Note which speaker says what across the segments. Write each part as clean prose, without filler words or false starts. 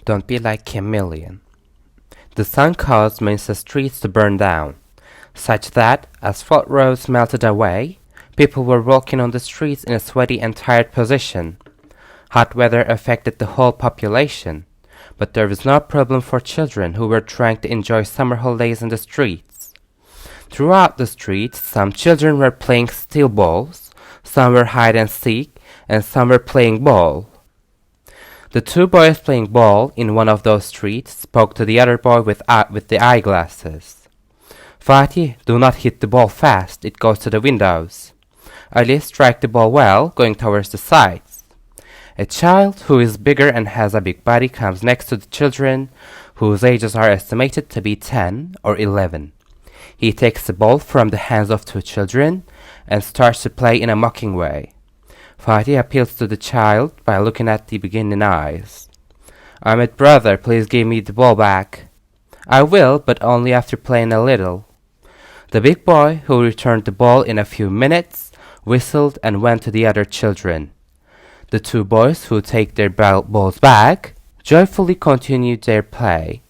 Speaker 1: Don't be like Chamelon. The sun caused many streets to burn down, such that, asphalt roads melted away, people were walking on the streets in a sweaty and tired position. Hot weather affected the whole population, but there was no problem for children who were trying to enjoy summer holidays in the streets. Throughout the streets, some children were playing steel balls, some were hide and seek, and some were playing ball. The two boys playing ball in one of those streets spoke to the other boy with the eyeglasses. Fatih, do not hit the ball fast, it goes to the windows. Ali, strike the ball well, going towards the sides. A child who is bigger and has a big body comes next to the children, whose ages are estimated to be 10 or 11. He takes the ball from the hands of two children and starts to play in a mocking way. Fatih appeals to the child by looking at the beginning eyes. Ahmet brother, please give me the ball back. I will, but only after playing a little. The big boy, who returned the ball in a few minutes, whistled and went to the other children. The two boys, who take their balls back, joyfully continued their play.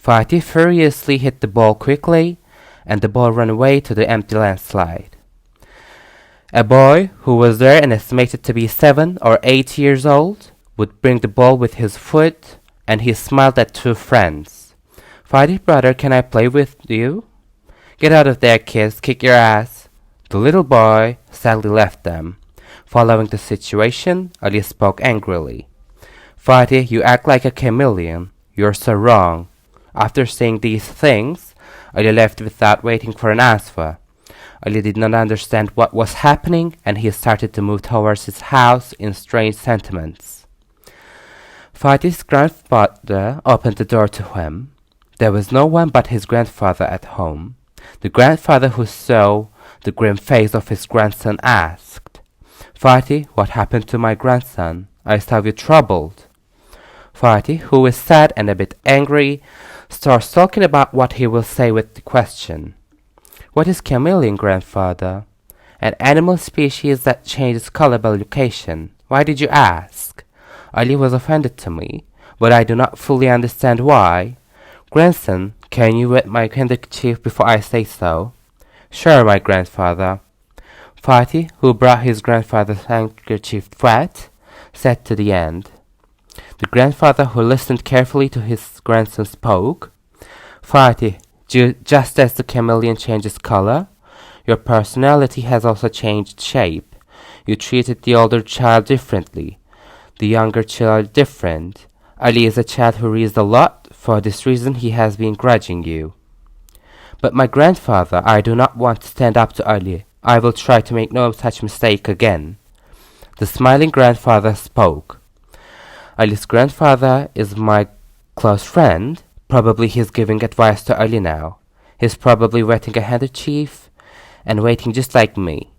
Speaker 1: Fatih furiously hit the ball quickly, and the ball ran away to the empty landslide. A boy, who was there and estimated to be 7 or 8 years old, would bring the ball with his foot, and he smiled at two friends. Fatih brother, can I play with you? Get out of there, kids, kick your ass. The little boy sadly left them. Following the situation, Ali spoke angrily. Fatih, you act like a chameleon. You're so wrong. After saying these things, Ali left without waiting for an answer. Ali did not understand what was happening, and he started to move towards his house in strange sentiments. Fatih's grandfather opened the door to him. There was no one but his grandfather at home. The grandfather, who saw the grim face of his grandson, asked, Fatih, what happened to my grandson? I saw you troubled. Fatih, who is sad and a bit angry, starts talking about what he will say with the question. What is chameleon, grandfather? An animal species that changes color by location. Why did you ask? Ali was offended to me, but I do not fully understand why. Grandson, can you wet my handkerchief before I say so? Sure, my grandfather. Fatih, who brought his grandfather's handkerchief wet, said to the end. The grandfather, who listened carefully to his grandson, spoke. Fatih, just as the chameleon changes color, your personality has also changed shape. You treated the older child differently, the younger child different. Ali is a child who reads a lot. For this reason he has been grudging you. But my grandfather, I do not want to stand up to Ali. I will try to make no such mistake again. The smiling grandfather spoke. Ali's grandfather is my close friend. Probably he's giving advice to Ali now. He's probably wetting a handkerchief and waiting just like me.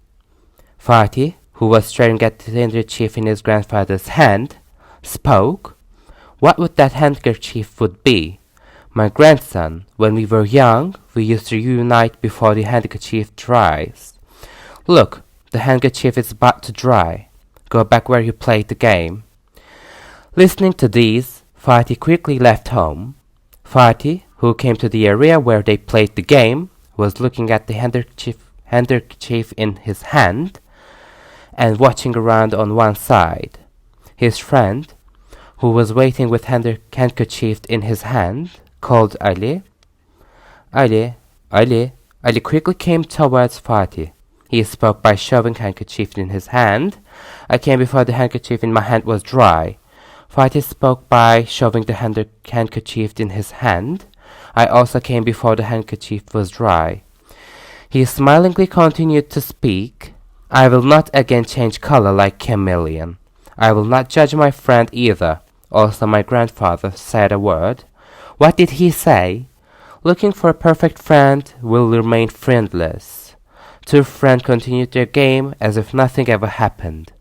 Speaker 1: Fatih, who was staring at the handkerchief in his grandfather's hand, spoke. What would that handkerchief would be? My grandson, when we were young, we used to unite before the handkerchief dries. Look, the handkerchief is about to dry. Go back where you played the game. Listening to these, Fatih quickly left home. Fatih, who came to the area where they played the game, was looking at the handkerchief in his hand and watching around on one side. His friend, who was waiting with handkerchief in his hand, called Ali. Ali. Ali quickly came towards Fatih. He spoke by shoving handkerchief in his hand. I came before the handkerchief in my hand was dry. Fatih spoke by shoving the handkerchief in his hand. I also came before the handkerchief was dry. He smilingly continued to speak. I will not again change color like chameleon. I will not judge my friend either. Also my grandfather said a word. What did he say? Looking for a perfect friend will remain friendless. Two friends continued their game as if nothing ever happened.